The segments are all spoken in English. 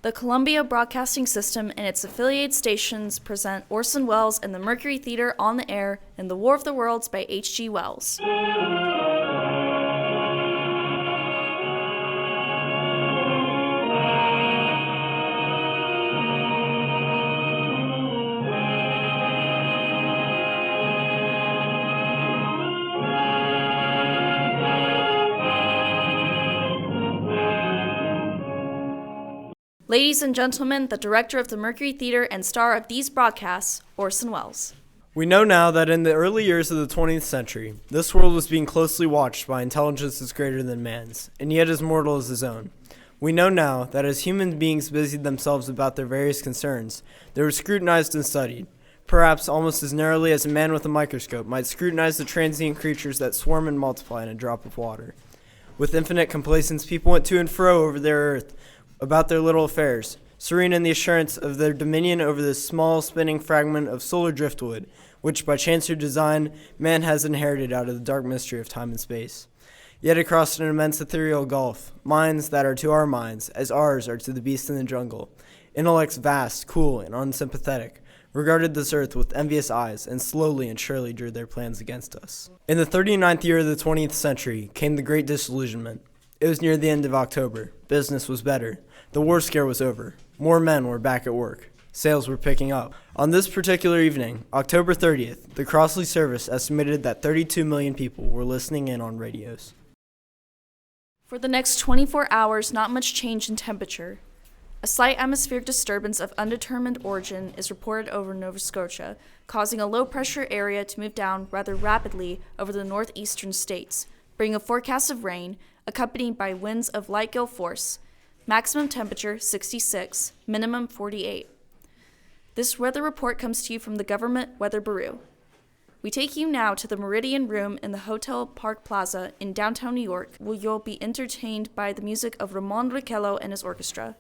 The Columbia Broadcasting System and its affiliated stations present Orson Welles and the Mercury Theatre on the air in The War of the Worlds by H.G. Wells. Ladies and gentlemen, the director of the Mercury Theatre and star of these broadcasts, Orson Welles. We know now that in the early years of the 20th century, this world was being closely watched by intelligences greater than man's, and yet as mortal as his own. We know now that as human beings busied themselves about their various concerns, they were scrutinized and studied, perhaps almost as narrowly as a man with a microscope might scrutinize the transient creatures that swarm and multiply in a drop of water. With infinite complacence, people went to and fro over their earth, about their little affairs, serene in the assurance of their dominion over this small spinning fragment of solar driftwood, which by chance or design man has inherited out of the dark mystery of time and space. Yet across an immense ethereal gulf, minds that are to our minds, as ours are to the beast in the jungle, intellects vast, cool, and unsympathetic, regarded this earth with envious eyes and slowly and surely drew their plans against us. In the 39th year of the 20th century came the Great Disillusionment. It was near the end of October. Business was better. The war scare was over. More men were back at work. Sales were picking up. On this particular evening, October 30th, the Crossley service estimated that 32 million people were listening in on radios. For the next 24 hours, not much change in temperature. A slight atmospheric disturbance of undetermined origin is reported over Nova Scotia, causing a low-pressure area to move down rather rapidly over the northeastern states, bringing a forecast of rain, accompanied by winds of light gale force. Maximum temperature 66, minimum 48. This weather report comes to you from the Government Weather Bureau. We take you now to the Meridian Room in the Hotel Park Plaza in downtown New York, where you'll be entertained by the music of Ramon Riquello and his orchestra.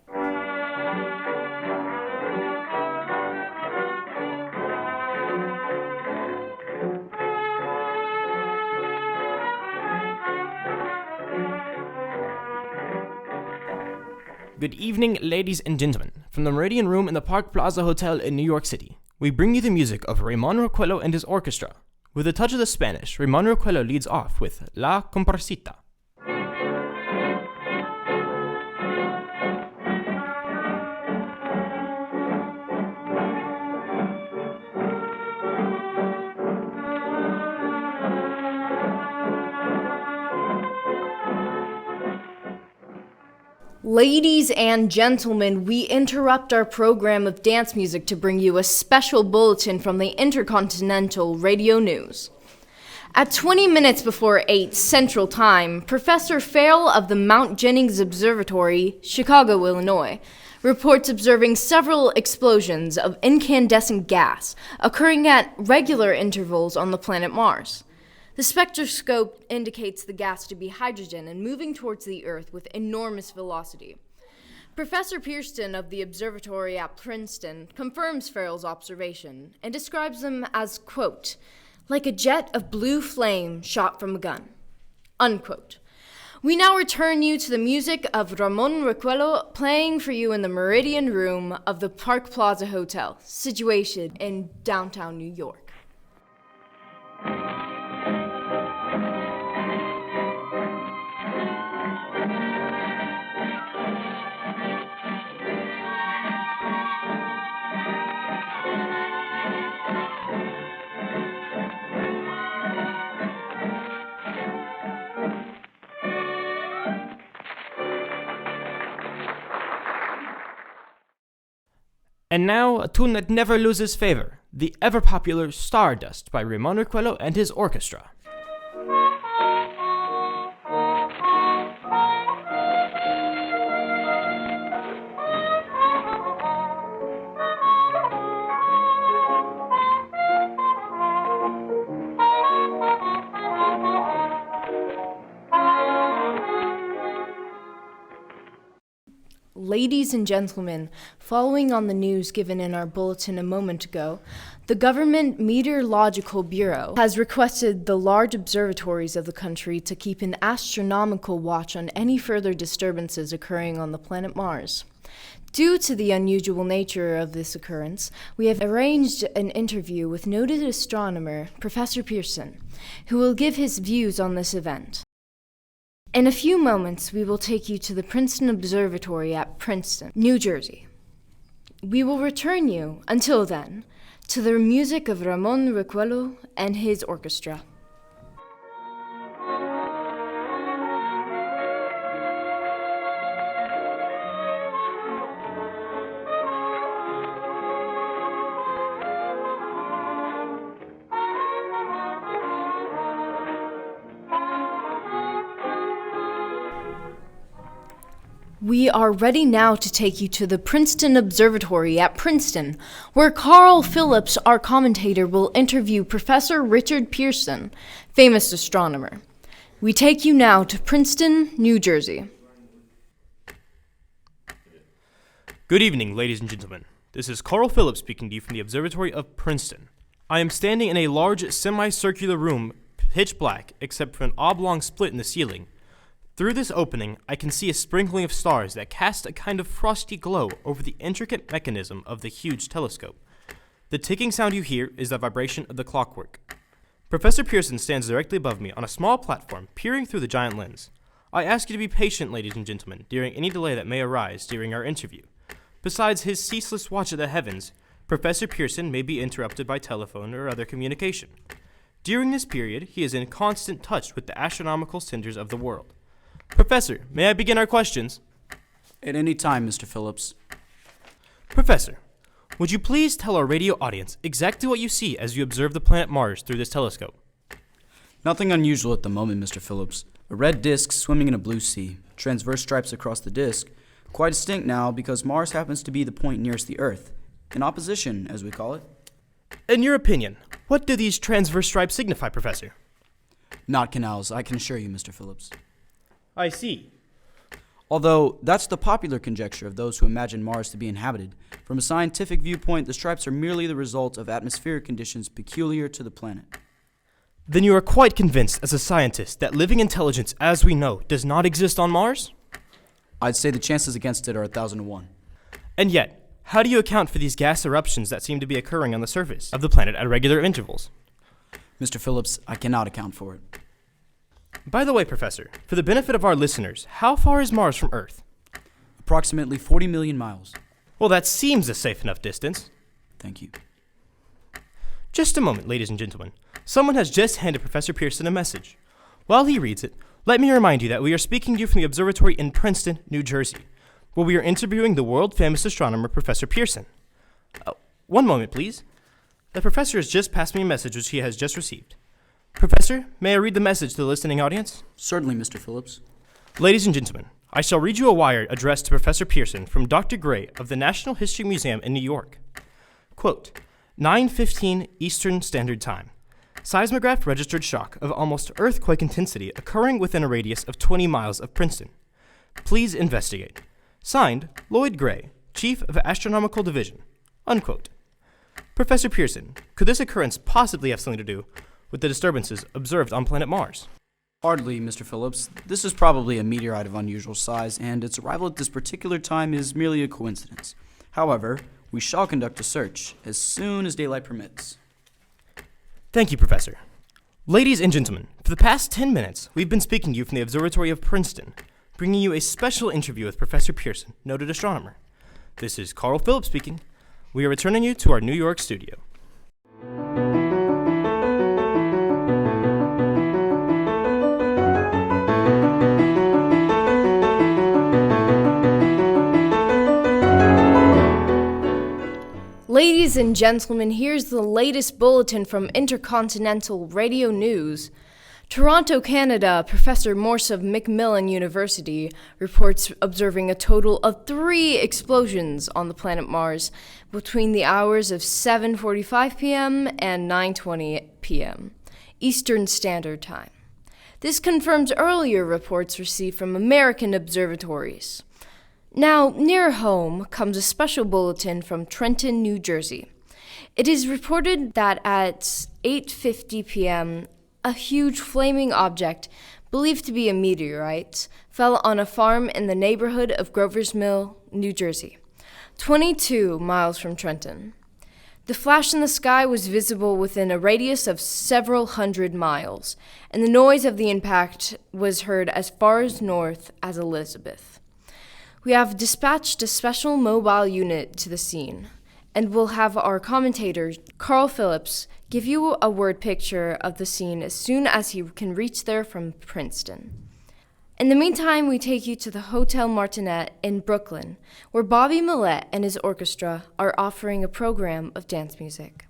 Good evening, ladies and gentlemen. From the Meridian Room in the Park Plaza Hotel in New York City, we bring you the music of Ramon Riquello and his orchestra. With a touch of the Spanish, Ramon Riquello leads off with La Comparsita. Ladies and gentlemen, we interrupt our program of dance music to bring you a special bulletin from the Intercontinental Radio News. At 20 minutes before 8 Central Time, Professor Farrell of the Mount Jennings Observatory, Chicago, Illinois, reports observing several explosions of incandescent gas occurring at regular intervals on the planet Mars. The spectroscope indicates the gas to be hydrogen and moving towards the Earth with enormous velocity. Professor Pearston of the observatory at Princeton confirms Farrell's observation and describes them as, quote, like a jet of blue flame shot from a gun, unquote. We now return you to the music of Ramon Riquello playing for you in the Meridian Room of the Park Plaza Hotel, situated in downtown New York. And now, a tune that never loses favor, the ever-popular Stardust by Ramon Riquello and his orchestra. Ladies and gentlemen, following on the news given in our bulletin a moment ago, the Government Meteorological Bureau has requested the large observatories of the country to keep an astronomical watch on any further disturbances occurring on the planet Mars. Due to the unusual nature of this occurrence, we have arranged an interview with noted astronomer Professor Pearson, who will give his views on this event. In a few moments, we will take you to the Princeton Observatory at Princeton, New Jersey. We will return you, until then, to the music of Ramon Recuello and his orchestra. We are ready now to take you to the Princeton Observatory at Princeton, where Carl Phillips, our commentator, will interview Professor Richard Pearson, famous astronomer. We take you now to Princeton, New Jersey. Good evening, ladies and gentlemen. This is Carl Phillips speaking to you from the Observatory of Princeton. I am standing in a large semicircular room, pitch black, except for an oblong split in the ceiling. Through this opening, I can see a sprinkling of stars that cast a kind of frosty glow over the intricate mechanism of the huge telescope. The ticking sound you hear is the vibration of the clockwork. Professor Pearson stands directly above me on a small platform, peering through the giant lens. I ask you to be patient, ladies and gentlemen, during any delay that may arise during our interview. Besides his ceaseless watch of the heavens, Professor Pearson may be interrupted by telephone or other communication. During this period, he is in constant touch with the astronomical centers of the world. Professor, may I begin our questions? At any time, Mr. Phillips. Professor, would you please tell our radio audience exactly what you see as you observe the planet Mars through this telescope? Nothing unusual at the moment, Mr. Phillips. A red disk swimming in a blue sea, transverse stripes across the disk. Quite distinct now because Mars happens to be the point nearest the Earth. In opposition, as we call it. In your opinion, what do these transverse stripes signify, Professor? Not canals, I can assure you, Mr. Phillips. I see. Although, that's the popular conjecture of those who imagine Mars to be inhabited. From a scientific viewpoint, the stripes are merely the result of atmospheric conditions peculiar to the planet. Then you are quite convinced as a scientist that living intelligence as we know does not exist on Mars? I'd say the chances against it are 1,000 to 1. And yet, how do you account for these gas eruptions that seem to be occurring on the surface of the planet at regular intervals? Mr. Phillips, I cannot account for it. By the way, Professor, for the benefit of our listeners, how far is Mars from Earth? Approximately 40 million miles. Well, that seems a safe enough distance. Thank you. Just a moment, ladies and gentlemen. Someone has just handed Professor Pearson a message. While he reads it, let me remind you that we are speaking to you from the observatory in Princeton, New Jersey, where we are interviewing the world-famous astronomer Professor Pearson. One moment, please. The professor has just passed me a message which he has just received. Professor, may I read the message to the listening audience? Certainly, Mr. Phillips. Ladies and gentlemen, I shall read you a wire addressed to Professor Pearson from Dr. Gray of the National History Museum in New York. Quote, 9:15 Eastern Standard Time. Seismograph registered shock of almost earthquake intensity occurring within a radius of 20 miles of Princeton. Please investigate. Signed, Lloyd Gray, Chief of Astronomical Division. Unquote. Professor Pearson, could this occurrence possibly have something to do with the disturbances observed on planet Mars? Hardly, Mr. Phillips. This is probably a meteorite of unusual size, and its arrival at this particular time is merely a coincidence. However, we shall conduct a search as soon as daylight permits. Thank you, Professor. Ladies and gentlemen, for the past 10 minutes, we've been speaking to you from the Observatory of Princeton, bringing you a special interview with Professor Pearson, noted astronomer. This is Carl Phillips speaking. We are returning you to our New York studio. Ladies and gentlemen, here's the latest bulletin from Intercontinental Radio News. Toronto, Canada, Professor Morse of Macmillan University reports observing a total of 3 explosions on the planet Mars between the hours of 7:45 p.m. and 9:20 p.m. Eastern Standard Time. This confirms earlier reports received from American observatories. Now, near home comes a special bulletin from Trenton, New Jersey. It is reported that at 8:50 p.m., a huge flaming object, believed to be a meteorite, fell on a farm in the neighborhood of Grover's Mill, New Jersey. 22 miles from Trenton. The flash in the sky was visible within a radius of several hundred miles, and the noise of the impact was heard as far north as Elizabeth. We have dispatched a special mobile unit to the scene, and we'll have our commentator, Carl Phillips, give you a word picture of the scene as soon as he can reach there from Princeton. In the meantime, we take you to the Hotel Martinet in Brooklyn, where Bobby Millett and his orchestra are offering a program of dance music.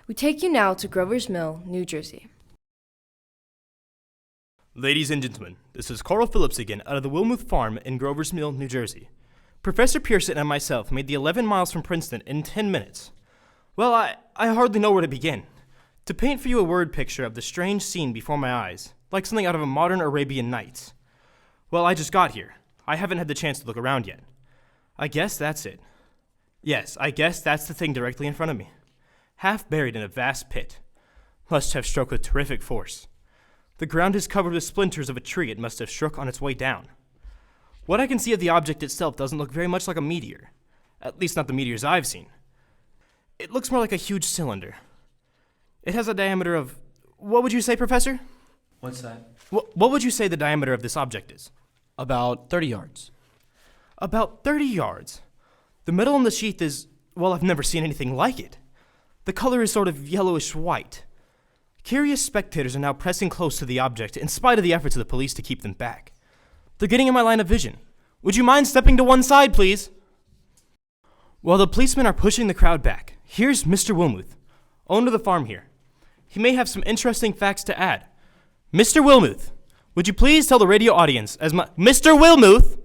We take you now to Grover's Mill, New Jersey. Ladies and gentlemen, this is Carl Phillips again out of the Wilmuth Farm in Grover's Mill, New Jersey. Professor Pearson and myself made the 11 miles from Princeton in 10 minutes. Well, I hardly know where to begin. To paint for you a word picture of the strange scene before my eyes, like something out of a modern Arabian Nights. Well, I just got here. I haven't had the chance to look around yet. I guess that's it. Yes, I guess that's the thing directly in front of me. Half buried in a vast pit. Must have struck with terrific force. The ground is covered with splinters of a tree it must have struck on its way down. What I can see of the object itself doesn't look very much like a meteor. At least not the meteors I've seen. It looks more like a huge cylinder. It has a diameter of... What would you say, Professor? What's that? What would you say the diameter of this object is? About 30 yards. About 30 yards. The metal in the sheath is... Well, I've never seen anything like it. The color is sort of yellowish white. Curious spectators are now pressing close to the object in spite of the efforts of the police to keep them back. They're getting in my line of vision. Would you mind stepping to one side, please? While the policemen are pushing the crowd back, here's Mr. Wilmuth, owner of the farm here. He may have some interesting facts to add. Mr. Wilmuth, would you please tell the radio audience Mr. Wilmuth!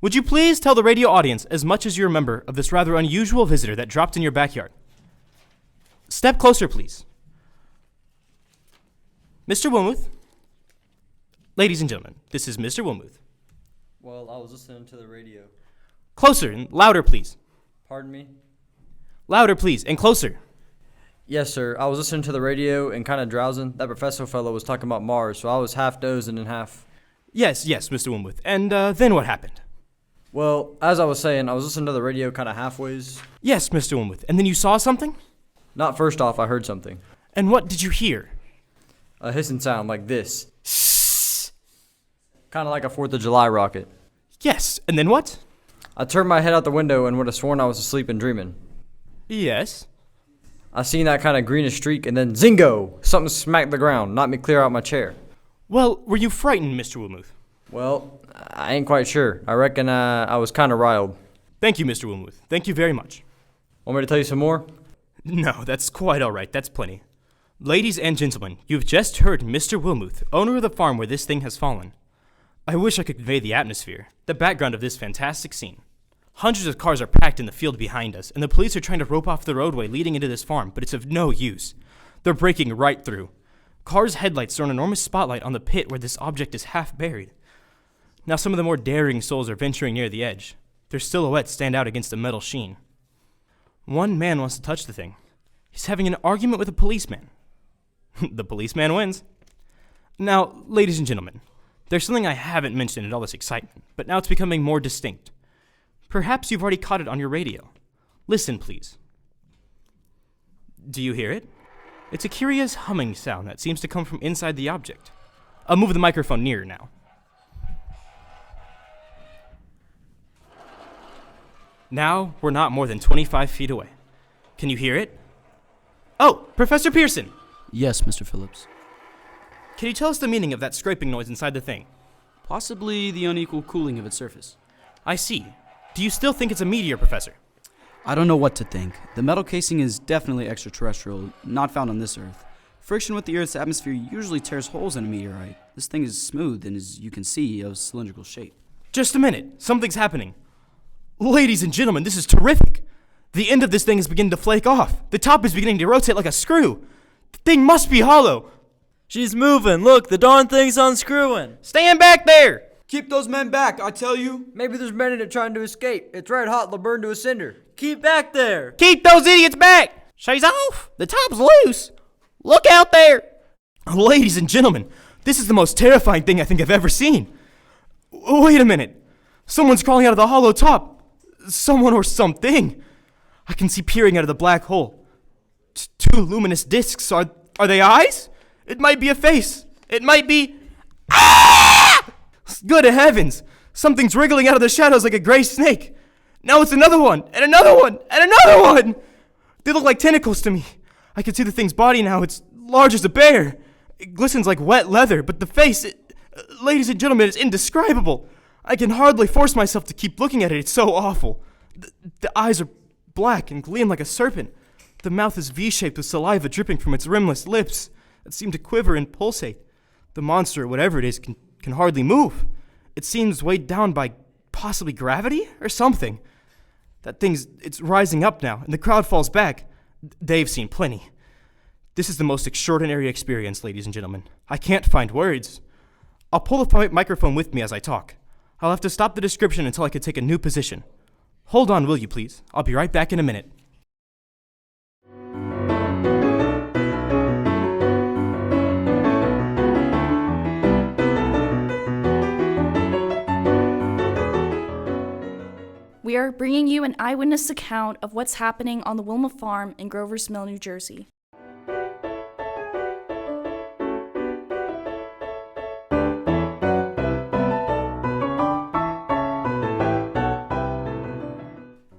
Would you please tell the radio audience as much as you remember of this rather unusual visitor that dropped in your backyard? Step closer, please. Mr. Wilmuth. Ladies and gentlemen, this is Mr. Wilmuth. Well, I was listening to the radio. Closer and louder, please. Pardon me? Louder, please, and closer. Yes, sir. I was listening to the radio and kind of drowsing. That professor fellow was talking about Mars, so I was half dozing and half... Yes, Mr. Wilmuth. And then what happened? Well, as I was saying, I was listening to the radio kind of halfways. Yes, Mr. Wilmuth. And then you saw something? Not first off, I heard something. And what did you hear? A hissing sound like this. Kind of like a 4th of July rocket. Yes, and then what? I turned my head out the window and would have sworn I was asleep and dreaming. Yes. I seen that kind of greenish streak and then zingo! Something smacked the ground, knocked me clear out my chair. Well, were you frightened, Mr. Wilmuth? Well, I ain't quite sure. I reckon I was kind of riled. Thank you, Mr. Wilmuth. Thank you very much. Want me to tell you some more? No, that's quite all right. That's plenty. Ladies and gentlemen, you've just heard Mr. Wilmuth, owner of the farm where this thing has fallen. I wish I could convey the atmosphere, the background of this fantastic scene. Hundreds of cars are packed in the field behind us, and the police are trying to rope off the roadway leading into this farm, but it's of no use. They're breaking right through. Cars' headlights throw an enormous spotlight on the pit where this object is half buried. Now some of the more daring souls are venturing near the edge. Their silhouettes stand out against the metal sheen. One man wants to touch the thing. He's having an argument with a policeman. The policeman wins. Now, ladies and gentlemen, there's something I haven't mentioned in all this excitement, but now it's becoming more distinct. Perhaps you've already caught it on your radio. Listen, please. Do you hear it? It's a curious humming sound that seems to come from inside the object. I'll move the microphone nearer now. Now, we're not more than 25 feet away. Can you hear it? Oh, Professor Pearson! Yes, Mr. Phillips. Can you tell us the meaning of that scraping noise inside the thing? Possibly the unequal cooling of its surface. I see. Do you still think it's a meteor, Professor? I don't know what to think. The metal casing is definitely extraterrestrial, not found on this Earth. Friction with the Earth's atmosphere usually tears holes in a meteorite. This thing is smooth and, as you can see, of cylindrical shape. Just a minute. Something's happening. Ladies and gentlemen, this is terrific. The end of this thing is beginning to flake off. The top is beginning to rotate like a screw. The thing must be hollow. She's moving. Look, the darn thing's unscrewing. Stand back there! Keep those men back, I tell you. Maybe there's men in it trying to escape. It's red hot, they'll burn to a cinder. Keep back there. Keep those idiots back! She's off! The top's loose! Look out there! Ladies and gentlemen, this is the most terrifying thing I think I've ever seen. Wait a minute. Someone's crawling out of the hollow top. Someone or something. I can see peering out of the black hole. Two luminous discs. Are they eyes? It might be a face. It might be... Ah! Good heavens! Something's wriggling out of the shadows like a gray snake. Now it's another one, and another one, and another one! They look like tentacles to me. I can see the thing's body now. It's large as a bear. It glistens like wet leather, but the face, ladies and gentlemen, it's indescribable. I can hardly force myself to keep looking at it. It's so awful. The eyes are black and gleam like a serpent. The mouth is V-shaped with saliva dripping from its rimless lips that seem to quiver and pulsate. The monster, whatever it is, can hardly move. It seems weighed down by possibly gravity or something. It's rising up now, and the crowd falls back. They've seen plenty. This is the most extraordinary experience, ladies and gentlemen. I can't find words. I'll pull the microphone with me as I talk. I'll have to stop the description until I can take a new position. Hold on, will you please? I'll be right back in a minute. We are bringing you an eyewitness account of what's happening on the Wilma Farm in Grover's Mill, New Jersey.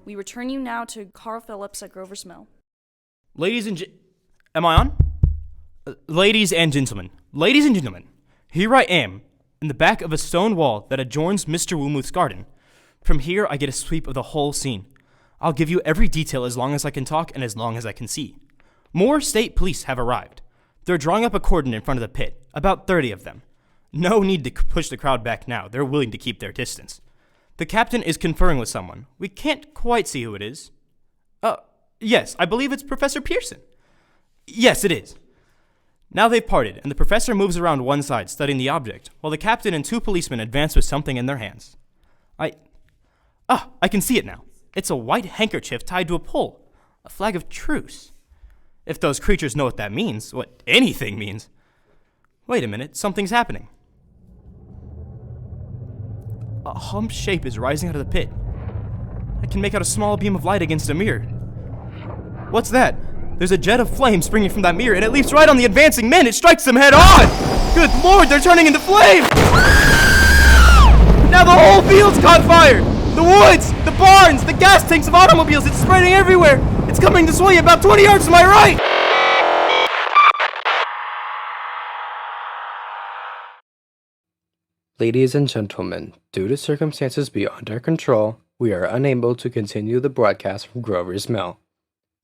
We return you now to Carl Phillips at Grover's Mill. Am I on? Ladies and gentlemen, here I am, in the back of a stone wall that adjoins Mr. Wilmuth's garden. From here, I get a sweep of the whole scene. I'll give you every detail as long as I can talk and as long as I can see. More state police have arrived. They're drawing up a cordon in front of the pit, about 30 of them. No need to push the crowd back now. They're willing to keep their distance. The captain is conferring with someone. We can't quite see who it is. Yes, I believe it's Professor Pearson. Yes, it is. Now they've parted, and the professor moves around one side, studying the object, while the captain and two policemen advance with something in their hands. I can see it now. It's a white handkerchief tied to a pole, a flag of truce. If those creatures know what that means, what anything means. Wait a minute, something's happening. A humped shape is rising out of the pit. I can make out a small beam of light against a mirror. What's that? There's a jet of flame springing from that mirror, and it leaps right on the advancing men. It strikes them head on! Good Lord, they're turning into flame! Now the whole field's caught fire! The woods, the barns, the gas tanks of automobiles, it's spreading everywhere! It's coming this way, about 20 yards to my right! Ladies and gentlemen, due to circumstances beyond our control, we are unable to continue the broadcast from Grover's Mill.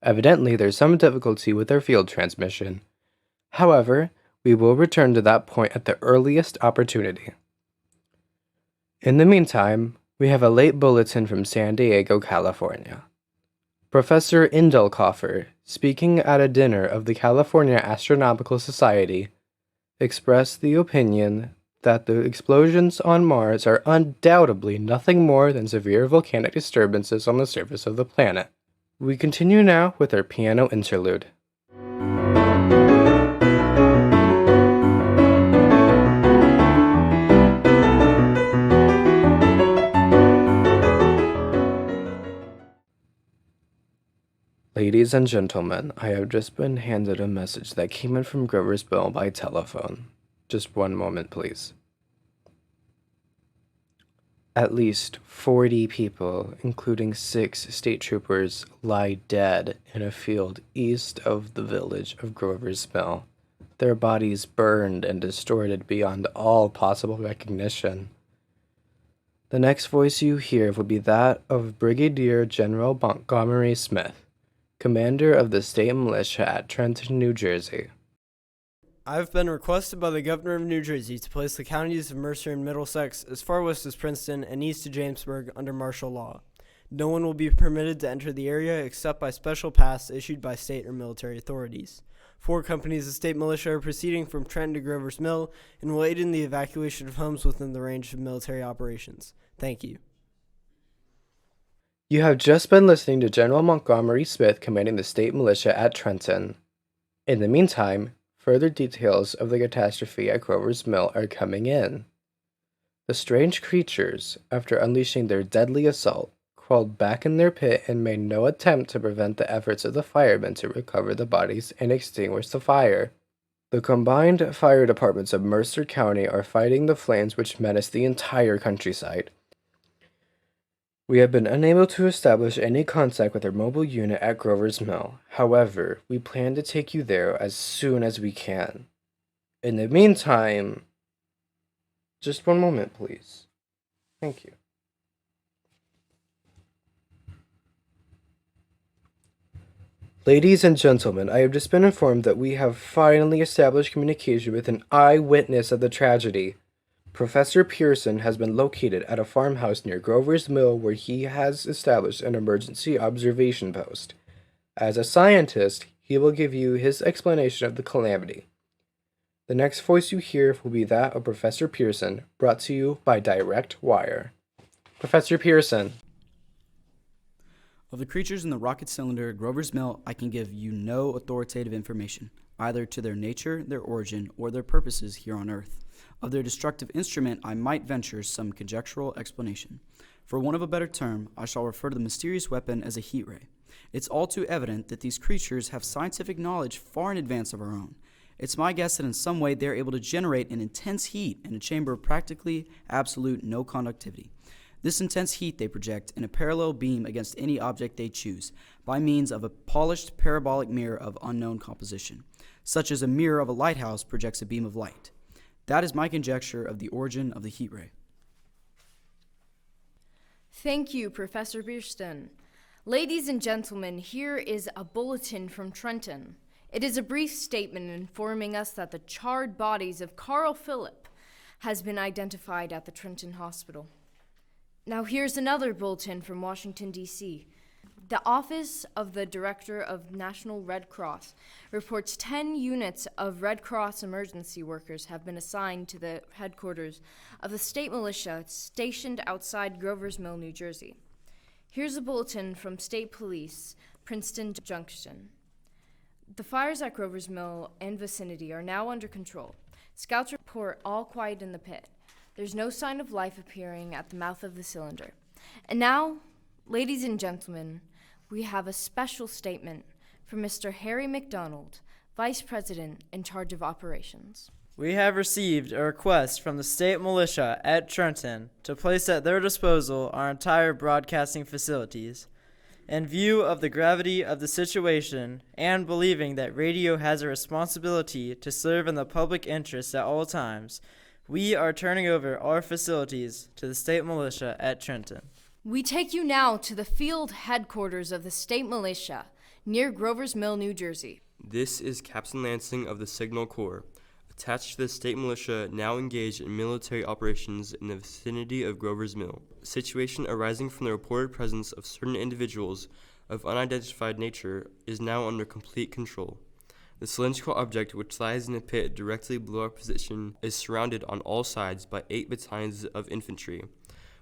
Evidently, there's some difficulty with our field transmission. However, we will return to that point at the earliest opportunity. In the meantime, we have a late bulletin from San Diego, California. Professor Indelkoffer, speaking at a dinner of the California Astronomical Society, expressed the opinion that the explosions on Mars are undoubtedly nothing more than severe volcanic disturbances on the surface of the planet. We continue now with our piano interlude. Ladies and gentlemen, I have just been handed a message that came in from Grover's Mill by telephone. Just one moment, please. At least 40 people, including 6 state troopers, lie dead in a field east of the village of Grover's Mill, their bodies burned and distorted beyond all possible recognition. The next voice you hear will be that of Brigadier General Montgomery Smith, commander of the state militia at Trenton, New Jersey. I've been requested by the governor of New Jersey to place the counties of Mercer and Middlesex as far west as Princeton and east to Jamesburg under martial law. No one will be permitted to enter the area except by special pass issued by state or military authorities. 4 companies of state militia are proceeding from Trenton to Grover's Mill and will aid in the evacuation of homes within the range of military operations. Thank you. You have just been listening to General Montgomery Smith commanding the state militia at Trenton. In the meantime, further details of the catastrophe at Grover's Mill are coming in. The strange creatures, after unleashing their deadly assault, crawled back in their pit and made no attempt to prevent the efforts of the firemen to recover the bodies and extinguish the fire. The combined fire departments of Mercer County are fighting the flames which menace the entire countryside. We have been unable to establish any contact with our mobile unit at Grover's Mill. However, we plan to take you there as soon as we can. In the meantime, just one moment, please. Thank you. Ladies and gentlemen, I have just been informed that we have finally established communication with an eyewitness of the tragedy. Professor Pearson has been located at a farmhouse near Grover's Mill where he has established an emergency observation post. As a scientist, he will give you his explanation of the calamity. The next voice you hear will be that of Professor Pearson, brought to you by Direct Wire. Professor Pearson. Of the creatures in the rocket cylinder at Grover's Mill, I can give you no authoritative information, either to their nature, their origin, or their purposes here on Earth. Of their destructive instrument, I might venture some conjectural explanation. For want of a better term, I shall refer to the mysterious weapon as a heat ray. It's all too evident that these creatures have scientific knowledge far in advance of our own. It's my guess that in some way they're able to generate an intense heat in a chamber of practically absolute no conductivity. This intense heat they project in a parallel beam against any object they choose, by means of a polished parabolic mirror of unknown composition, such as a mirror of a lighthouse projects a beam of light. That is my conjecture of the origin of the heat ray. Thank you, Professor Biersten. Ladies and gentlemen, here is a bulletin from Trenton. It is a brief statement informing us that the charred bodies of Carl Phillip has been identified at the Trenton Hospital. Now here's another bulletin from Washington, D.C. The Office of the Director of National Red Cross reports 10 units of Red Cross emergency workers have been assigned to the headquarters of the state militia stationed outside Grover's Mill, New Jersey. Here's a bulletin from State Police, Princeton Junction. The fires at Grover's Mill and vicinity are now under control. Scouts report all quiet in the pit. There's no sign of life appearing at the mouth of the cylinder. And now, ladies and gentlemen, we have a special statement from Mr. Harry McDonald, Vice President in charge of operations. We have received a request from the state militia at Trenton to place at their disposal our entire broadcasting facilities. In view of the gravity of the situation and believing that radio has a responsibility to serve in the public interest at all times, we are turning over our facilities to the state militia at Trenton. We take you now to the field headquarters of the state militia near Grover's Mill, New Jersey. This is Captain Lansing of the Signal Corps, attached to the state militia now engaged in military operations in the vicinity of Grover's Mill. Situation arising from the reported presence of certain individuals of unidentified nature is now under complete control. The cylindrical object, which lies in a pit directly below our position, is surrounded on all sides by 8 battalions of infantry,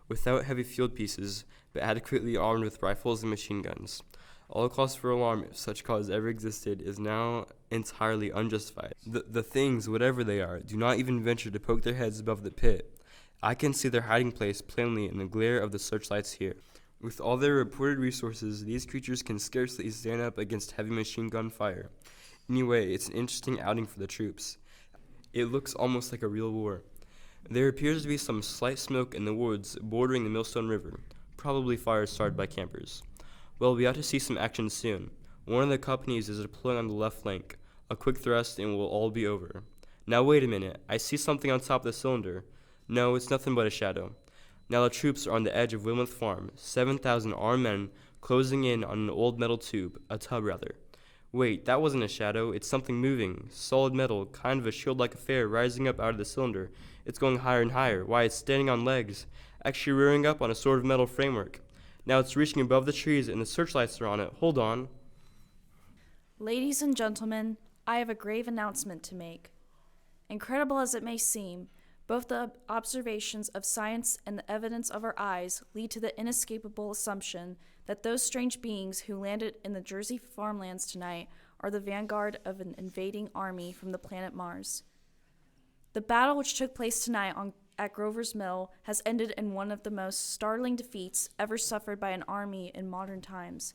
without heavy field pieces, but adequately armed with rifles and machine guns. All cause for alarm, if such cause ever existed, is now entirely unjustified. The things, whatever they are, do not even venture to poke their heads above the pit. I can see their hiding place plainly in the glare of the searchlights here. With all their reported resources, these creatures can scarcely stand up against heavy machine gun fire. Anyway, it's an interesting outing for the troops. It looks almost like a real war. There appears to be some slight smoke in the woods bordering the Millstone River, probably fires started by campers. Well, we ought to see some action soon. One of the companies is deploying on the left flank. A quick thrust and we'll all be over. Now wait a minute, I see something on top of the cylinder. No, it's nothing but a shadow. Now the troops are on the edge of Wilmouth Farm, 7,000 armed men closing in on an old metal tube, a tub rather. Wait, that wasn't a shadow, it's something moving, solid metal, kind of a shield-like affair rising up out of the cylinder. It's going higher and higher. Why, it's standing on legs, actually rearing up on a sort of metal framework. Now it's reaching above the trees and the searchlights are on it. Hold on. Ladies and gentlemen, I have a grave announcement to make. Incredible as it may seem, both the observations of science and the evidence of our eyes lead to the inescapable assumption that those strange beings who landed in the Jersey farmlands tonight are the vanguard of an invading army from the planet Mars. The battle which took place tonight at Grover's Mill has ended in one of the most startling defeats ever suffered by an army in modern times.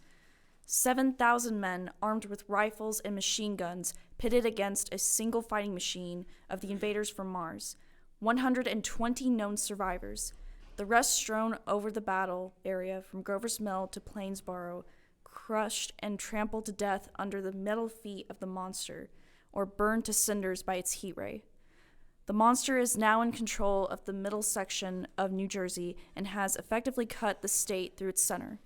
7,000 men armed with rifles and machine guns pitted against a single fighting machine of the invaders from Mars. 120 known survivors, the rest strewn over the battle area from Grover's Mill to Plainsboro, crushed and trampled to death under the metal feet of the monster, or burned to cinders by its heat ray. The monster is now in control of the middle section of New Jersey and has effectively cut the state through its center.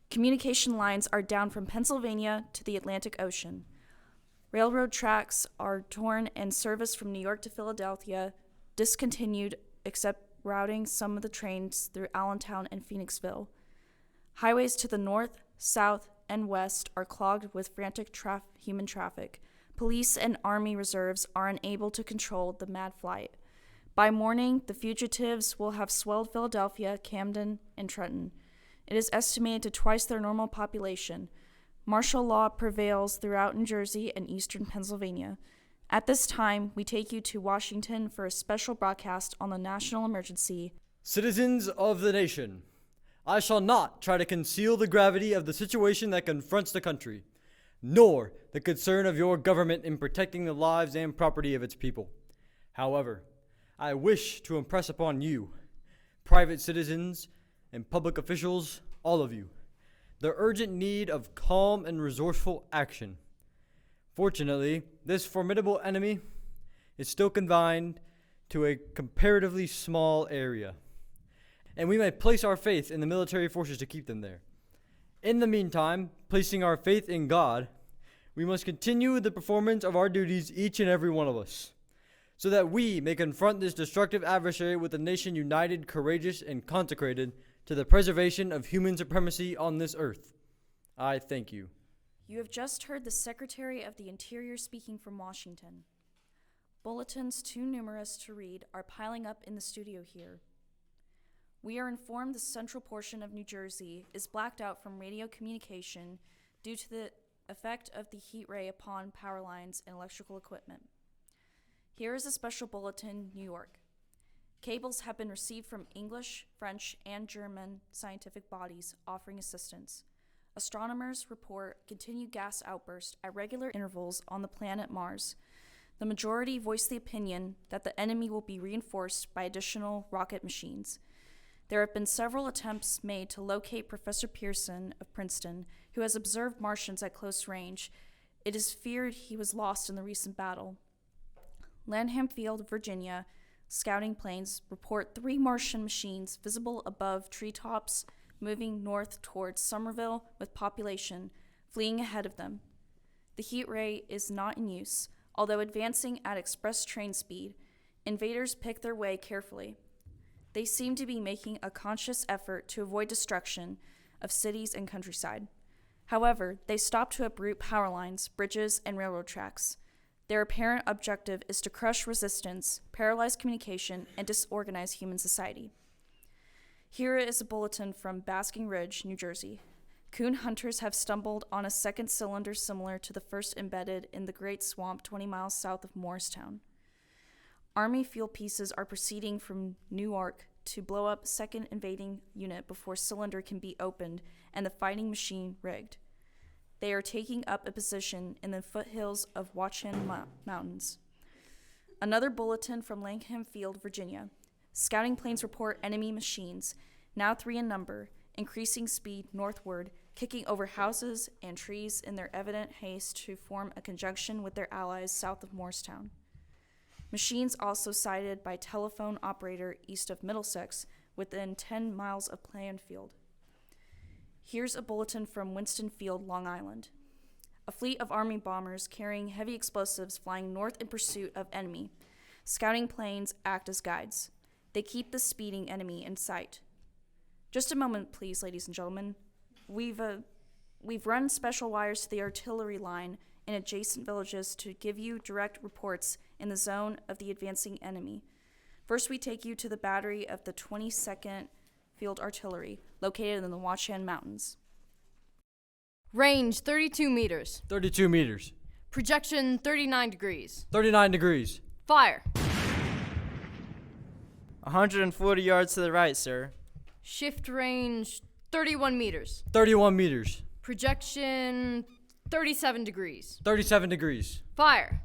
Communication lines are down from Pennsylvania to the Atlantic Ocean. Railroad tracks are torn and service from New York to Philadelphia discontinued, except routing some of the trains through Allentown and Phoenixville. Highways to the north, south, and west are clogged with frantic human traffic. Police and Army reserves are unable to control the mad flight. By morning, the fugitives will have swelled Philadelphia, Camden, and Trenton. It is estimated to twice their normal population. Martial law prevails throughout New Jersey and eastern Pennsylvania. At this time, we take you to Washington for a special broadcast on the national emergency. Citizens of the nation, I shall not try to conceal the gravity of the situation that confronts the country, nor the concern of your government in protecting the lives and property of its people. However, I wish to impress upon you, private citizens and public officials, all of you, the urgent need of calm and resourceful action. Fortunately, this formidable enemy is still confined to a comparatively small area, and we may place our faith in the military forces to keep them there. In the meantime, placing our faith in God, we must continue the performance of our duties, each and every one of us, so that we may confront this destructive adversary with a nation united, courageous, and consecrated to the preservation of human supremacy on this earth. I thank you. You have just heard the Secretary of the Interior speaking from Washington. Bulletins too numerous to read are piling up in the studio here. We are informed the central portion of New Jersey is blacked out from radio communication due to the effect of the heat ray upon power lines and electrical equipment. Here is a special bulletin, New York. Cables have been received from English, French, and German scientific bodies offering assistance. Astronomers report continued gas outbursts at regular intervals on the planet Mars. The majority voice the opinion that the enemy will be reinforced by additional rocket machines. There have been several attempts made to locate Professor Pearson of Princeton, who has observed Martians at close range. It is feared he was lost in the recent battle. Lanham Field, Virginia, scouting planes report 3 Martian machines visible above treetops, moving north towards Somerville with population fleeing ahead of them. The heat ray is not in use, although advancing at express train speed. Invaders pick their way carefully. They seem to be making a conscious effort to avoid destruction of cities and countryside. However, they stop to uproot power lines, bridges, and railroad tracks. Their apparent objective is to crush resistance, paralyze communication, and disorganize human society. Here is a bulletin from Basking Ridge, New Jersey. Coon hunters have stumbled on a second cylinder similar to the first embedded in the Great Swamp 20 miles south of Morristown. Army field pieces are proceeding from Newark to blow up second invading unit before cylinder can be opened and the fighting machine rigged. They are taking up a position in the foothills of Watchung Mountains. Another bulletin from Langham Field, Virginia. Scouting planes report enemy machines, now 3 in number, increasing speed northward, kicking over houses and trees in their evident haste to form a conjunction with their allies south of Morristown. Machines also sighted by telephone operator east of Middlesex, within 10 miles of Plainfield. Here's a bulletin from Winston Field, Long Island. A fleet of Army bombers carrying heavy explosives flying north in pursuit of enemy. Scouting planes act as guides. They keep the speeding enemy in sight. Just a moment, please, ladies and gentlemen. We've run special wires to the artillery line in adjacent villages to give you direct reports in the zone of the advancing enemy. First, we take you to the battery of the 22nd Field Artillery, located in the Washan Mountains. Range 32 meters. 32 meters. Projection 39 degrees. 39 degrees. Fire. 140 yards to the right, sir. Shift range 31 meters. 31 meters. Projection 37 degrees. 37 degrees. Fire.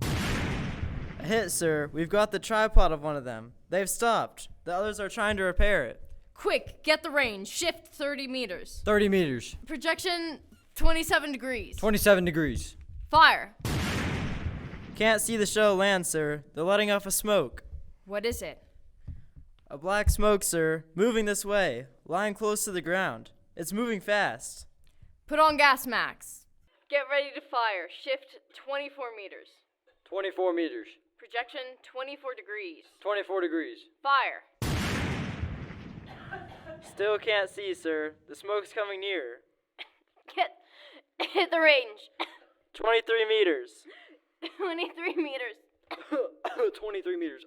A hit, sir. We've got the tripod of one of them. They've stopped. The others are trying to repair it. Quick, get the range. Shift 30 meters. 30 meters. Projection 27 degrees. 27 degrees. Fire. Can't see the shell land, sir. They're letting off a smoke. What is it? A black smoke, sir. Moving this way. Lying close to the ground. It's moving fast. Put on gas masks. Get ready to fire. Shift 24 meters. 24 meters. Projection 24 degrees. 24 degrees. Fire. Still can't see, sir. The smoke's coming near. Hit the range. 23 meters. 23 meters. 23 meters.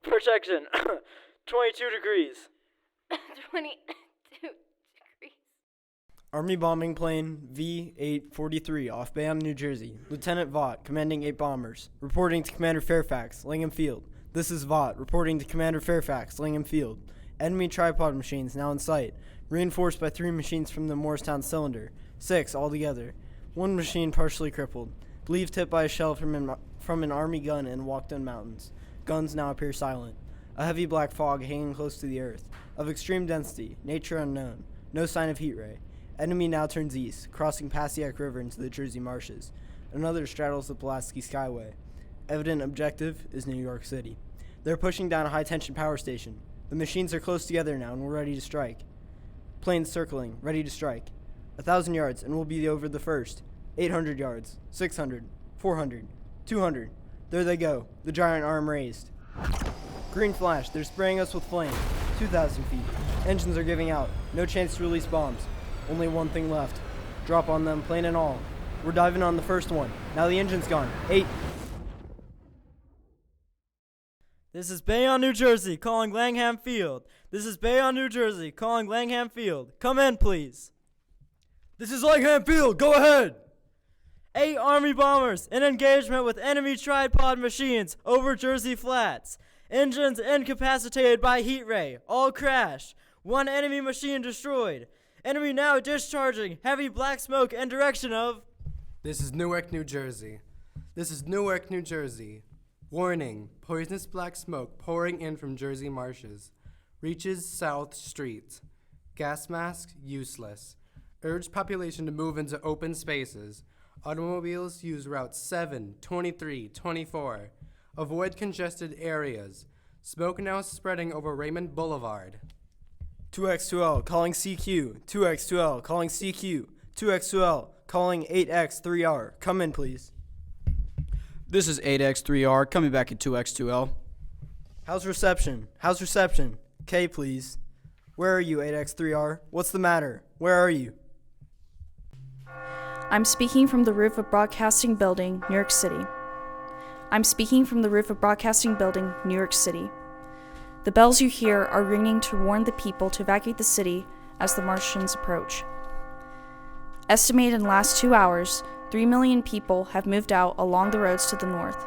Projection 22 degrees. 22 degrees. Army bombing plane V-843 off Bayonne, New Jersey. Lieutenant Vaught, commanding 8 bombers. Reporting to Commander Fairfax, Langham Field. This is Vaught, reporting to Commander Fairfax, Langham Field. Enemy tripod machines now in sight, reinforced by 3 machines from the Morristown cylinder. 6 altogether. 1 machine partially crippled. Believed hit by a shell from an Army gun in Walkden Mountains. Guns now appear silent. A heavy black fog hanging close to the earth. Of extreme density, nature unknown. No sign of heat ray. Enemy now turns east, crossing Passaic River into the Jersey marshes. Another straddles the Pulaski Skyway. Evident objective is New York City. They're pushing down a high-tension power station. The machines are close together now and we're ready to strike. Planes circling, ready to strike. 1,000 yards and we'll be over the first. 800 yards, 600, 400, 200. There they go, the giant arm raised. Green flash, they're spraying us with flame. 2,000 feet. Engines are giving out. No chance to release bombs. Only one thing left. Drop on them, plane and all. We're diving on the first one. Now the engine's gone. 8. This is Bayonne, New Jersey, calling Langham Field. This is Bayonne, New Jersey, calling Langham Field. Come in, please. This is Langham Field. Go ahead. 8 Army bombers in engagement with enemy tripod machines over Jersey Flats. Engines incapacitated by heat ray. All crash. 1 enemy machine destroyed. Enemy now discharging heavy black smoke in direction of... This is Newark, New Jersey. This is Newark, New Jersey. Warning, poisonous black smoke pouring in from Jersey marshes. Reaches South Street. Gas mask, useless. Urge population to move into open spaces. Automobiles use routes 7, 23, 24. Avoid congested areas. Smoke now spreading over Raymond Boulevard. 2X2L, calling CQ. 2X2L, calling CQ. 2X2L, calling 8X3R. Come in, please. This is 8X3R, coming back at 2X2L. How's reception? How's reception? K, please. Where are you, 8X3R? What's the matter? Where are you? I'm speaking from the roof of Broadcasting Building, New York City. I'm speaking from the roof of Broadcasting Building, New York City. The bells you hear are ringing to warn the people to evacuate the city as the Martians approach. Estimated in the last 2 hours, 3 million people have moved out along the roads to the north.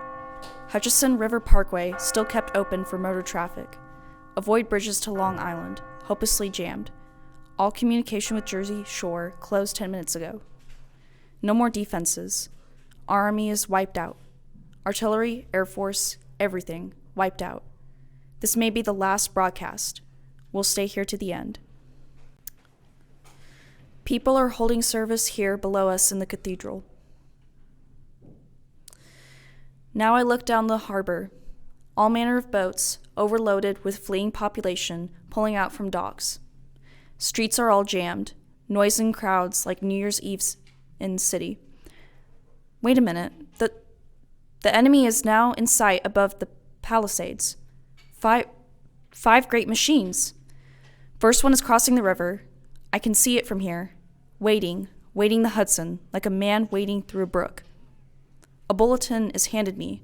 Hutchison River Parkway still kept open for motor traffic. Avoid bridges to Long Island, hopelessly jammed. All communication with Jersey Shore closed 10 minutes ago. No more defenses. Our army is wiped out. Artillery, Air Force, everything wiped out. This may be the last broadcast. We'll stay here to the end. People are holding service here below us in the cathedral. Now I look down the harbor. All manner of boats, overloaded with fleeing population, pulling out from docks. Streets are all jammed, noise and crowds like New Year's Eve's in city. Wait a minute. The enemy is now in sight above the palisades. Five great machines. First one is crossing the river. I can see it from here. Waiting wading the Hudson like a man wading through a brook. A bulletin is handed me.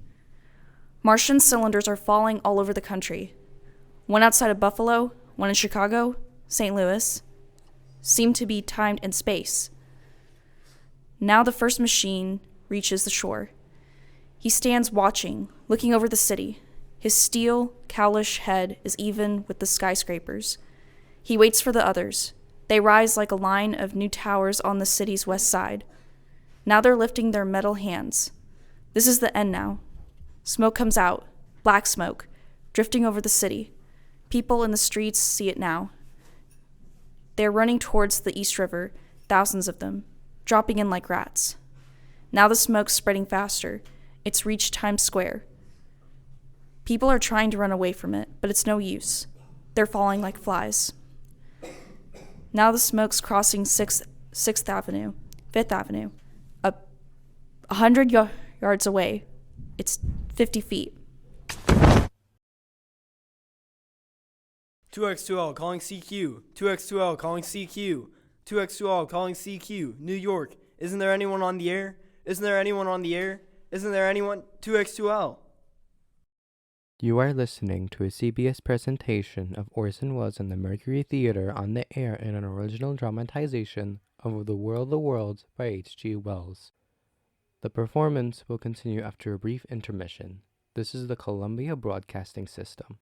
Martian cylinders are falling all over the country. One outside of Buffalo, one in Chicago, St. Louis, seem to be timed in space. Now the first machine reaches the shore. He stands watching, looking over the city. His steel, cowlish head is even with the skyscrapers. He waits for the others. They rise like a line of new towers on the city's west side. Now they're lifting their metal hands. This is the end now. Smoke comes out, black smoke, drifting over the city. People in the streets see it now. They're running towards the East River, thousands of them, dropping in like rats. Now the smoke's spreading faster. It's reached Times Square. People are trying to run away from it, but it's no use. They're falling like flies. Now the smoke's crossing 6th Avenue, 5th Avenue, 100 yards away. It's 50 feet. 2x2L calling CQ. 2x2L calling CQ. 2x2L calling CQ. New York. Isn't there anyone on the air? Isn't there anyone on the air? Isn't there anyone? 2x2L. You are listening to a CBS presentation of Orson Welles and the Mercury Theatre on the air in an original dramatization of The World of the Worlds by H.G. Wells. The performance will continue after a brief intermission. This is the Columbia Broadcasting System.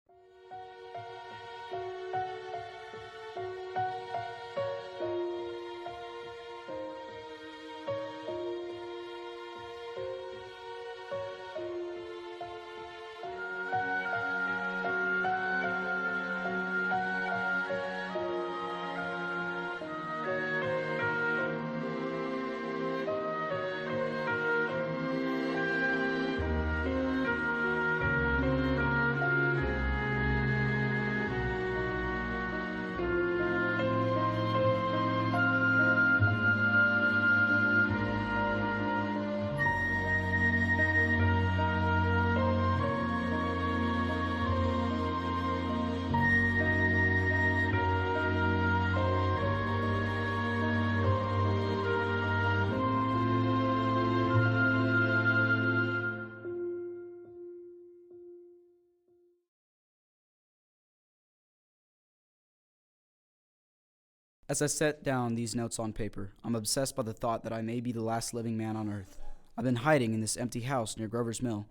As I set down these notes on paper, I'm obsessed by the thought that I may be the last living man on Earth. I've been hiding in this empty house near Grover's Mill,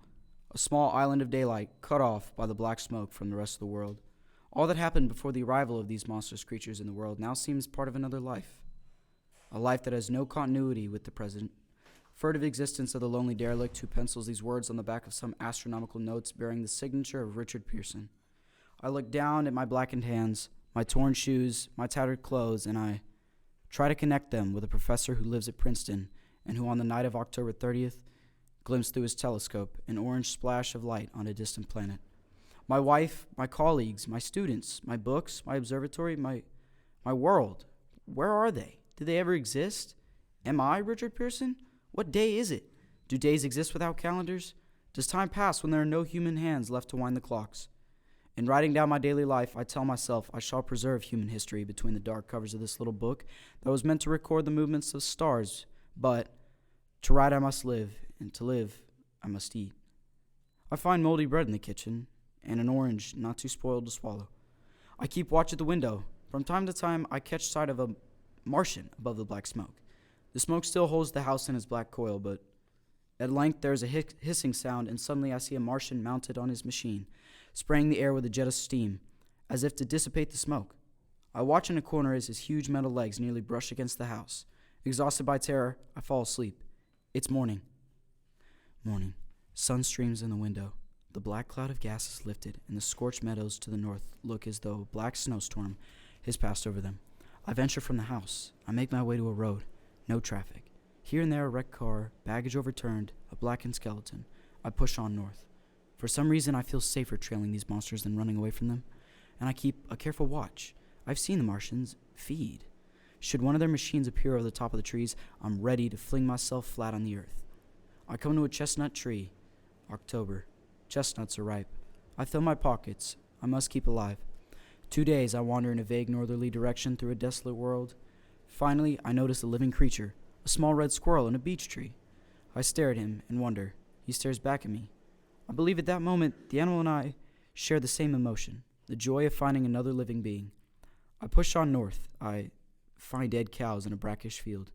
a small island of daylight cut off by the black smoke from the rest of the world. All that happened before the arrival of these monstrous creatures in the world now seems part of another life. A life that has no continuity with the present. Furtive existence of the lonely derelict who pencils these words on the back of some astronomical notes bearing the signature of Richard Pearson. I look down at my blackened hands, my torn shoes, my tattered clothes, and I try to connect them with a professor who lives at Princeton and who on the night of October 30th glimpsed through his telescope an orange splash of light on a distant planet. My wife, my colleagues, my students, my books, my observatory, my world. Where are they? Did they ever exist? Am I Richard Pearson? What day is it? Do days exist without calendars? Does time pass when there are no human hands left to wind the clocks? In writing down my daily life, I tell myself I shall preserve human history between the dark covers of this little book that was meant to record the movements of stars, but to write I must live, and to live I must eat. I find moldy bread in the kitchen, and an orange not too spoiled to swallow. I keep watch at the window. From time to time, I catch sight of a Martian above the black smoke. The smoke still holds the house in its black coil, but at length there is a hissing sound, and suddenly I see a Martian mounted on his machine, spraying the air with a jet of steam, as if to dissipate the smoke. I watch in a corner as his huge metal legs nearly brush against the house. Exhausted by terror, I fall asleep. It's morning. Morning. Sun streams in the window. The black cloud of gas is lifted, and the scorched meadows to the north look as though a black snowstorm has passed over them. I venture from the house. I make my way to a road. No traffic. Here and there a wrecked car, baggage overturned, a blackened skeleton. I push on north. For some reason, I feel safer trailing these monsters than running away from them, and I keep a careful watch. I've seen the Martians feed. Should one of their machines appear over the top of the trees, I'm ready to fling myself flat on the earth. I come to a chestnut tree. October. Chestnuts are ripe. I fill my pockets. I must keep alive. 2 days I wander in a vague northerly direction through a desolate world. Finally, I notice a living creature, a small red squirrel in a beech tree. I stare at him in wonder. He stares back at me. I believe at that moment the animal and I share the same emotion, the joy of finding another living being. I push on north. I find dead cows in a brackish field,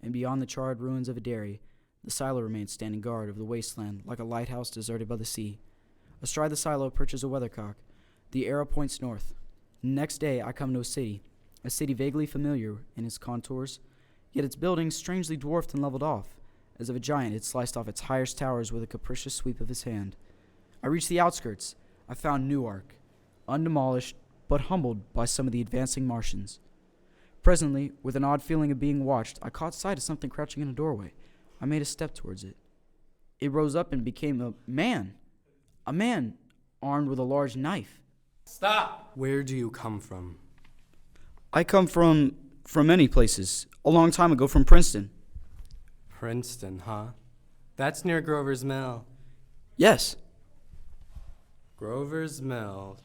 and beyond the charred ruins of a dairy, the silo remains standing guard over the wasteland like a lighthouse deserted by the sea. Astride the silo perches a weathercock. The arrow points north. Next day I come to a city vaguely familiar in its contours, yet its buildings strangely dwarfed and leveled off, as if a giant had sliced off its highest towers with a capricious sweep of his hand. I reached the outskirts. I found Newark, undemolished but humbled by some of the advancing Martians. Presently, with an odd feeling of being watched, I caught sight of something crouching in a doorway. I made a step towards it. It rose up and became a man armed with a large knife. Stop! Where do you come from? I come from many places. A long time ago from Princeton. Princeton, huh? That's near Grover's Mill. Yes. Grover's Mill.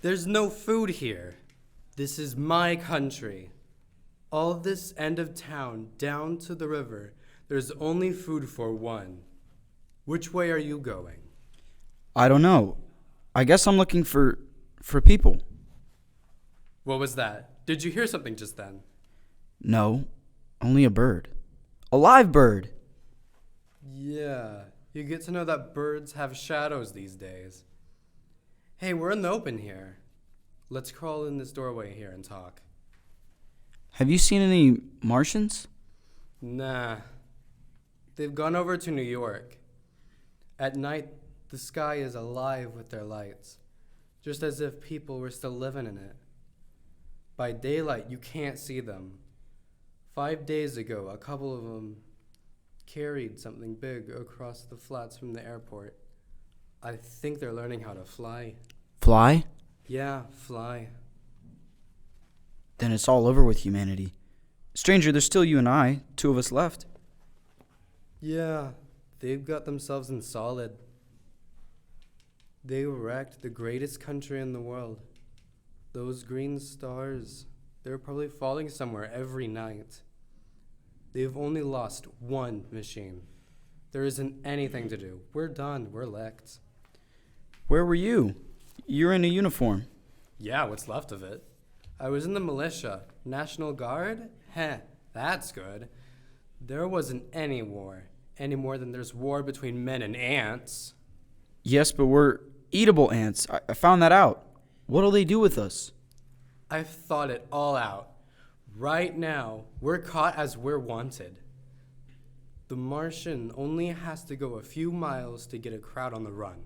There's no food here. This is my country. All this end of town down to the river, there's only food for one. Which way are you going? I don't know. I guess I'm looking for people. What was that? Did you hear something just then? No, only a bird. A live bird! Yeah, you get to know that birds have shadows these days. Hey, we're in the open here. Let's crawl in this doorway here and talk. Have you seen any Martians? Nah. They've gone over to New York. At night, the sky is alive with their lights, just as if people were still living in it. By daylight, you can't see them. 5 days ago, a couple of them carried something big across the flats from the airport. I think they're learning how to fly. Fly? Yeah, fly. Then it's all over with humanity. Stranger, there's still you and I, 2 of us left. Yeah, they've got themselves in solid. They wrecked the greatest country in the world. Those green stars, they're probably falling somewhere every night. They've only lost one machine. There isn't anything to do. We're done. We're licked. Where were you? You're in a uniform. Yeah, what's left of it. I was in the militia. National Guard? Heh, that's good. There wasn't any war. Any more than there's war between men and ants. Yes, but we're eatable ants. I found that out. What'll they do with us? I've thought it all out. Right now, we're caught as we're wanted. The Martian only has to go a few miles to get a crowd on the run.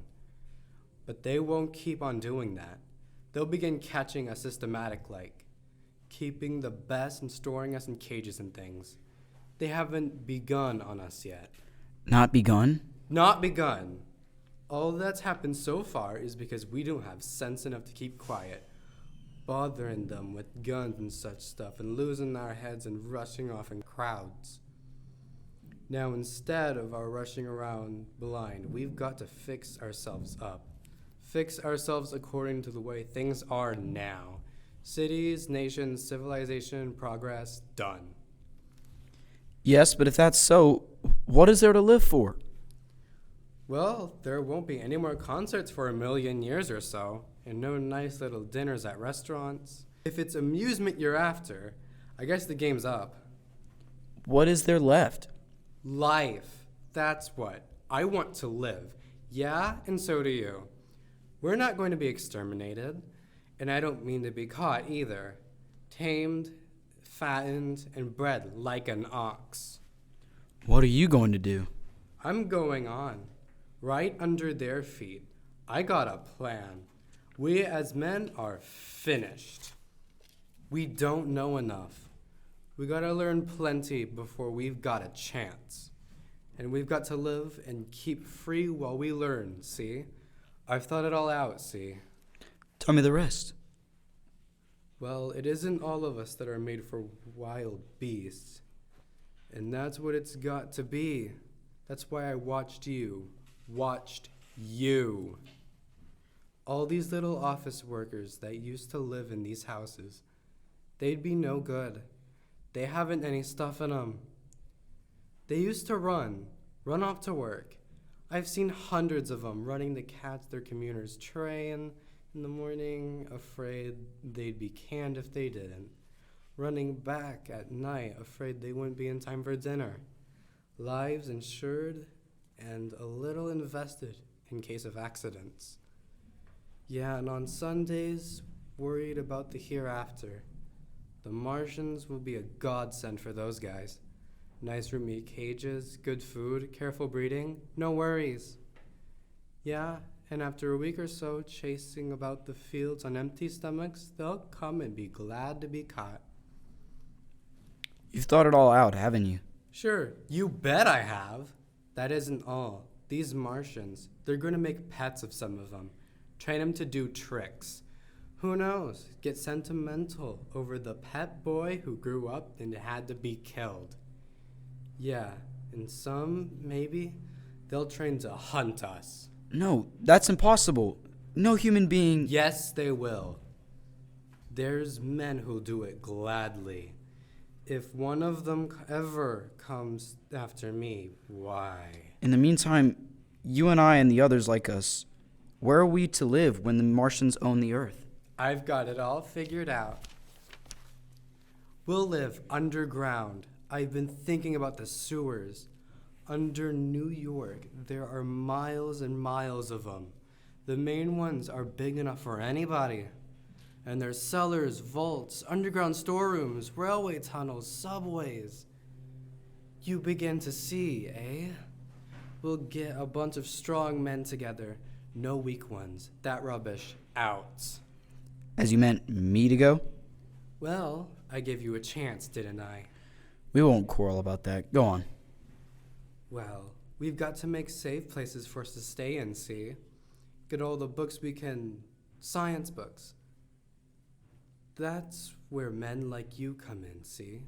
But they won't keep on doing that. They'll begin catching us systematic-like, keeping the best and storing us in cages and things. They haven't begun on us yet. Not begun? Not begun. All that's happened so far is because we don't have sense enough to keep quiet, bothering them with guns and such stuff and losing our heads and rushing off in crowds. Now, instead of our rushing around blind, we've got to fix ourselves up. Fix ourselves according to the way things are now. Cities, nations, civilization, progress, done. Yes, but if that's so, what is there to live for? Well, there won't be any more concerts for 1,000,000 years or so, and no nice little dinners at restaurants. If it's amusement you're after, I guess the game's up. What is there left? Life. That's what. I want to live. Yeah, and so do you. We're not going to be exterminated, and I don't mean to be caught either. Tamed, fattened, and bred like an ox. What are you going to do? I'm going on. Right under their feet. I got a plan. We as men are finished. We don't know enough. We gotta learn plenty before we've got a chance. And we've got to live and keep free while we learn, see? I've thought it all out, see? Tell me the rest. Well, it isn't all of us that are made for wild beasts. And that's what it's got to be. That's why I watched you. All these little office workers that used to live in these houses, they'd be no good. They haven't any stuff in 'em. They used to run off to work. I've seen hundreds of 'em running to catch their commuter's train in the morning, afraid they'd be canned if they didn't. Running back at night, afraid they wouldn't be in time for dinner. Lives insured and a little invested in case of accidents. Yeah, and on Sundays, worried about the hereafter. The Martians will be a godsend for those guys. Nice roomy cages, good food, careful breeding, no worries. Yeah, and after a week or so chasing about the fields on empty stomachs, they'll come and be glad to be caught. You've thought it all out, haven't you? Sure, you bet I have. That isn't all. These Martians, they're going to make pets of some of them. Train them to do tricks. Who knows? Get sentimental over the pet boy who grew up and had to be killed. Yeah, and some, maybe, they'll train to hunt us. No, that's impossible. No human being... Yes, they will. There's men who'll do it gladly. If one of them ever comes after me, why? In the meantime, you and I and the others like us, where are we to live when the Martians own the Earth? I've got it all figured out. We'll live underground. I've been thinking about the sewers. Under New York, there are miles and miles of them. The main ones are big enough for anybody. And there's cellars, vaults, underground storerooms, railway tunnels, subways. You begin to see, eh? We'll get a bunch of strong men together. No weak ones. That rubbish out. As you meant me to go? Well, I gave you a chance, didn't I? We won't quarrel about that. Go on. Well, we've got to make safe places for us to stay in, see? Get all the books we can... science books. That's where men like you come in, see?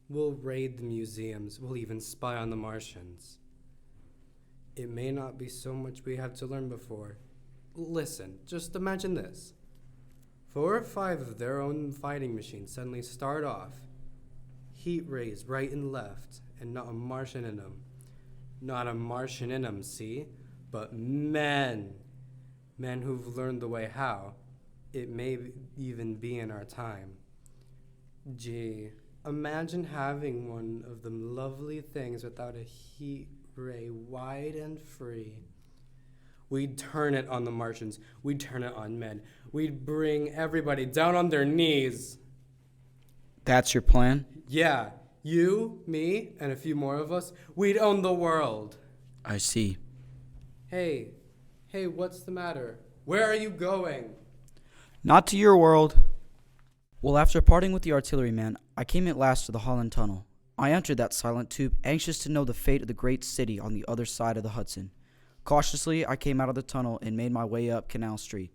We'll raid the museums. We'll even spy on the Martians. It may not be so much we have to learn before. Listen, just imagine this. 4 or 5 of their own fighting machines suddenly start off. Heat rays right and left, and not a Martian in them. Not a Martian in them, see? But men. Men who've learned the way how. It may even be in our time. Gee, imagine having one of them lovely things without a heat ray wide and free. We'd turn it on the Martians. We'd turn it on men. We'd bring everybody down on their knees. That's your plan? Yeah, you, me, and a few more of us, we'd own the world. I see. Hey, what's the matter? Where are you going? Not to your world. Well, after parting with the artilleryman, I came at last to the Holland Tunnel. I entered that silent tube, anxious to know the fate of the great city on the other side of the Hudson. Cautiously, I came out of the tunnel and made my way up Canal Street.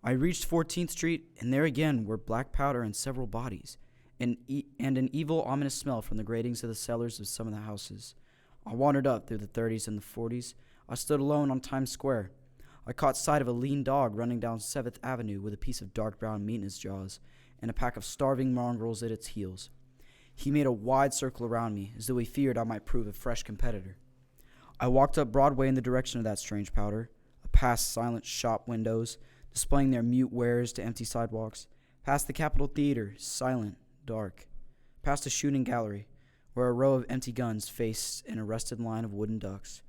I reached 14th Street, and there again were black powder and several bodies, and an evil, ominous smell from the gratings of the cellars of some of the houses. I wandered up through the 30s and the 40s. I stood alone on Times Square. I caught sight of a lean dog running down 7th Avenue with a piece of dark brown meat in his jaws and a pack of starving mongrels at its heels. He made a wide circle around me, as though he feared I might prove a fresh competitor. I walked up Broadway in the direction of that strange powder, past silent shop windows, displaying their mute wares to empty sidewalks, past the Capitol Theater, silent, dark, past a shooting gallery, where a row of empty guns faced an arrested line of wooden ducks.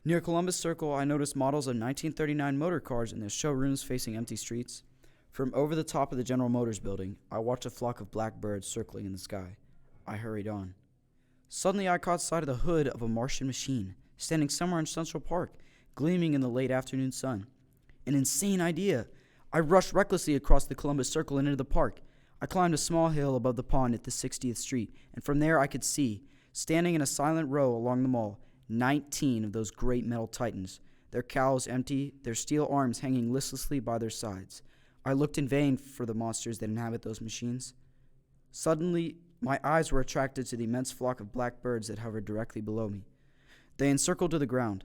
Near Columbus Circle, I noticed models of 1939 motor cars in their showrooms facing empty streets. From over the top of the General Motors building, I watched a flock of black birds circling in the sky. I hurried on. Suddenly, I caught sight of the hood of a Martian machine, standing somewhere in Central Park, gleaming in the late afternoon sun. An insane idea! I rushed recklessly across the Columbus Circle and into the park. I climbed a small hill above the pond at the 60th Street, and from there I could see, standing in a silent row along the mall, 19 of those great metal titans, their cowls empty, their steel arms hanging listlessly by their sides. I looked in vain for the monsters that inhabit those machines. Suddenly, my eyes were attracted to the immense flock of black birds that hovered directly below me. They encircled to the ground,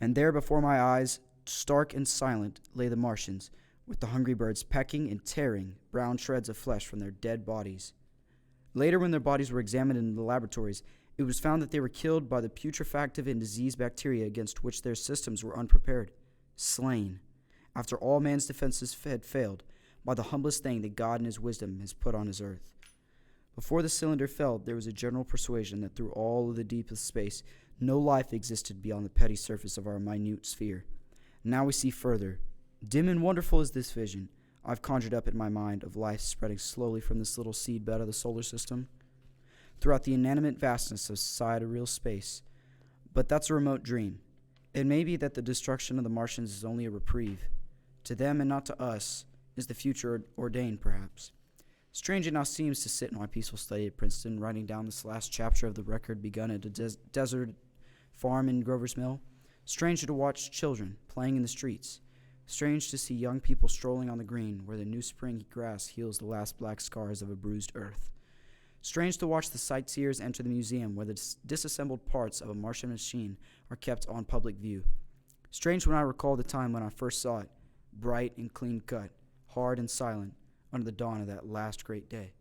and there before my eyes, stark and silent, lay the Martians, with the hungry birds pecking and tearing brown shreds of flesh from their dead bodies. Later, when their bodies were examined in the laboratories, it was found that they were killed by the putrefactive and disease bacteria against which their systems were unprepared. Slain, after all man's defenses had failed, by the humblest thing that God in his wisdom has put on his earth. Before the cylinder fell, there was a general persuasion that through all of the deepest space, no life existed beyond the petty surface of our minute sphere. Now we see further. Dim and wonderful is this vision I've conjured up in my mind of life spreading slowly from this little seedbed of the solar system throughout the inanimate vastness of sidereal space. But that's a remote dream. It may be that the destruction of the Martians is only a reprieve. To them and not to us is the future ordained, perhaps. Strange it now seems to sit in my peaceful study at Princeton, writing down this last chapter of the record begun at a desert farm in Grover's Mill. Strange to watch children playing in the streets. Strange to see young people strolling on the green where the new spring grass heals the last black scars of a bruised earth. Strange to watch the sightseers enter the museum where the disassembled parts of a Martian machine are kept on public view. Strange when I recall the time when I first saw it, bright and clean cut, hard and silent, under the dawn of that last great day.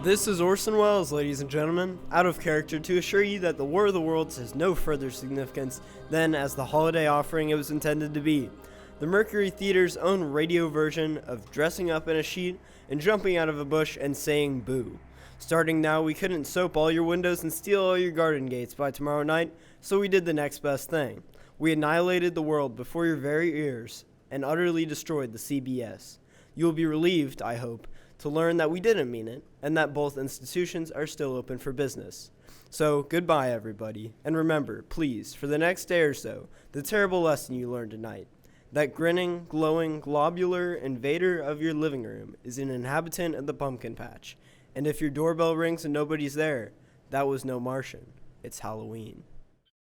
This is Orson Welles, ladies and gentlemen, out of character to assure you that the War of the Worlds has no further significance than as the holiday offering it was intended to be. The Mercury Theatre's own radio version of dressing up in a sheet and jumping out of a bush and saying boo. Starting now, we couldn't soap all your windows and steal all your garden gates by tomorrow night, so we did the next best thing. We annihilated the world before your very ears and utterly destroyed the CBS. You will be relieved, I hope, to learn that we didn't mean it, and that both institutions are still open for business. So, goodbye, everybody, and remember, please, for the next day or so, the terrible lesson you learned tonight. That grinning, glowing, globular invader of your living room is an inhabitant of the pumpkin patch. And if your doorbell rings and nobody's there, that was no Martian. It's Halloween.